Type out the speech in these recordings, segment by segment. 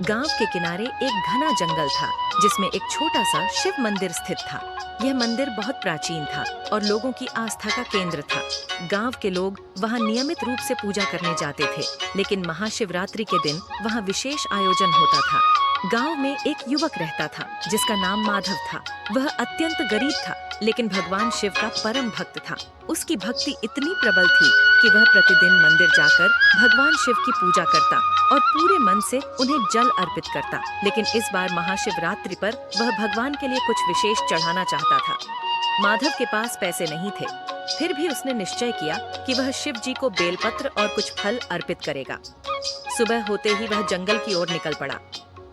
गांव के किनारे एक घना जंगल था जिसमें एक छोटा सा शिव मंदिर स्थित था। यह मंदिर बहुत प्राचीन था और लोगों की आस्था का केंद्र था। गांव के लोग वहां नियमित रूप से पूजा करने जाते थे, लेकिन महाशिवरात्रि के दिन वहां विशेष आयोजन होता था। गांव में एक युवक रहता था जिसका नाम माधव था। वह अत्यंत गरीब था, लेकिन भगवान शिव का परम भक्त था। उसकी भक्ति इतनी प्रबल थी कि वह प्रतिदिन मंदिर जाकर भगवान शिव की पूजा करता और पूरे मन से उन्हें जल अर्पित करता। लेकिन इस बार महाशिवरात्रि पर वह भगवान के लिए कुछ विशेष चढ़ाना चाहता था। माधव के पास पैसे नहीं थे, फिर भी उसने निश्चय किया कि वह शिव जी को बेलपत्र और कुछ फल अर्पित करेगा। सुबह होते ही वह जंगल की ओर निकल पड़ा।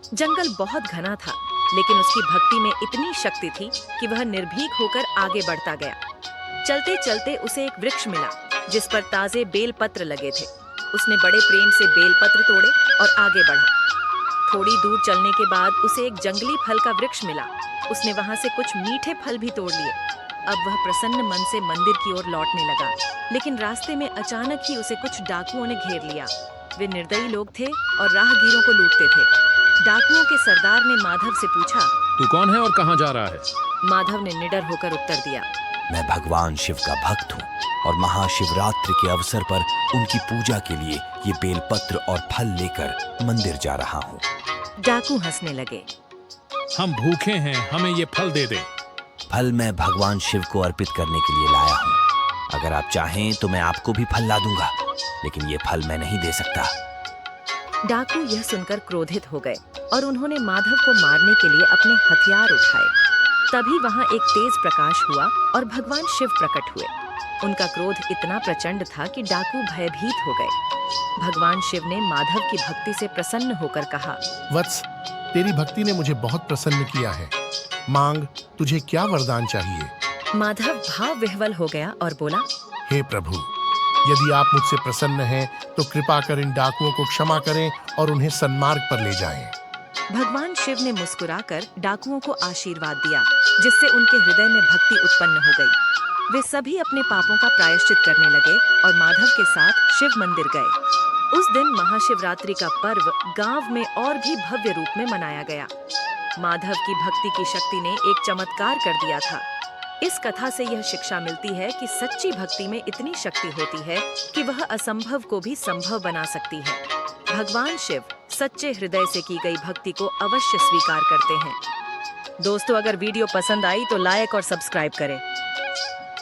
जंगल बहुत घना था, लेकिन उसकी भक्ति में इतनी शक्ति थी कि वह निर्भीक होकर आगे बढ़ता गया। चलते चलते उसे एक वृक्ष मिला जिस पर ताजे बेलपत्र लगे थे। उसने बड़े प्रेम से बेलपत्र तोड़े और आगे बढ़ा। थोड़ी दूर चलने के बाद उसे एक जंगली फल का वृक्ष मिला। उसने वहां से कुछ मीठे फल भी तोड़ लिए। अब वह प्रसन्न मन से मंदिर की ओर लौटने लगा, लेकिन रास्ते में अचानक ही उसे कुछ डाकुओं ने घेर लिया। वे निर्दयी लोग थे और राहगीरों को लूटते थे। डाकुओं के सरदार ने माधव से पूछा, तू कौन है और कहाँ जा रहा है? माधव ने निडर होकर उत्तर दिया, मैं भगवान शिव का भक्त हूँ और महाशिवरात्रि के अवसर पर उनकी पूजा के लिए ये बेलपत्र और फल लेकर मंदिर जा रहा हूँ। डाकू हंसने लगे। हम भूखे हैं, हमें ये फल दे दे। फल मैं भगवान शिव को अर्पित करने के लिए लाया हूँ। अगर आप चाहें तो मैं आपको भी फल ला दूंगा, लेकिन ये फल मैं नहीं दे सकता। डाकू यह सुनकर क्रोधित हो गए और उन्होंने माधव को मारने के लिए अपने हथियार उठाए। तभी वहां एक तेज प्रकाश हुआ और भगवान शिव प्रकट हुए। उनका क्रोध इतना प्रचंड था कि डाकू भयभीत हो गए। भगवान शिव ने माधव की भक्ति से प्रसन्न होकर कहा, वत्स, तेरी भक्ति ने मुझे बहुत प्रसन्न किया है। मांग, तुझे क्या वरदान चाहिए? माधव भाव विह्वल हो गया और बोला, हे प्रभु, यदि आप मुझसे प्रसन्न हैं तो कृपा कर इन डाकुओं को क्षमा करें और उन्हें सन्मार्ग पर ले जाएं। भगवान शिव ने मुस्कुराकर डाकुओं को आशीर्वाद दिया, जिससे उनके हृदय में भक्ति उत्पन्न हो गई। वे सभी अपने पापों का प्रायश्चित करने लगे और माधव के साथ शिव मंदिर गए। उस दिन महाशिवरात्रि का पर्व गांव में और भी भव्य रूप में मनाया गया। माधव की भक्ति की शक्ति ने एक चमत्कार कर दिया था। इस कथा से यह शिक्षा मिलती है कि सच्ची भक्ति में इतनी शक्ति होती है कि वह असंभव को भी संभव बना सकती है। भगवान शिव सच्चे हृदय से की गई भक्ति को अवश्य स्वीकार करते हैं। दोस्तों, अगर वीडियो पसंद आई तो लाइक और सब्सक्राइब करें।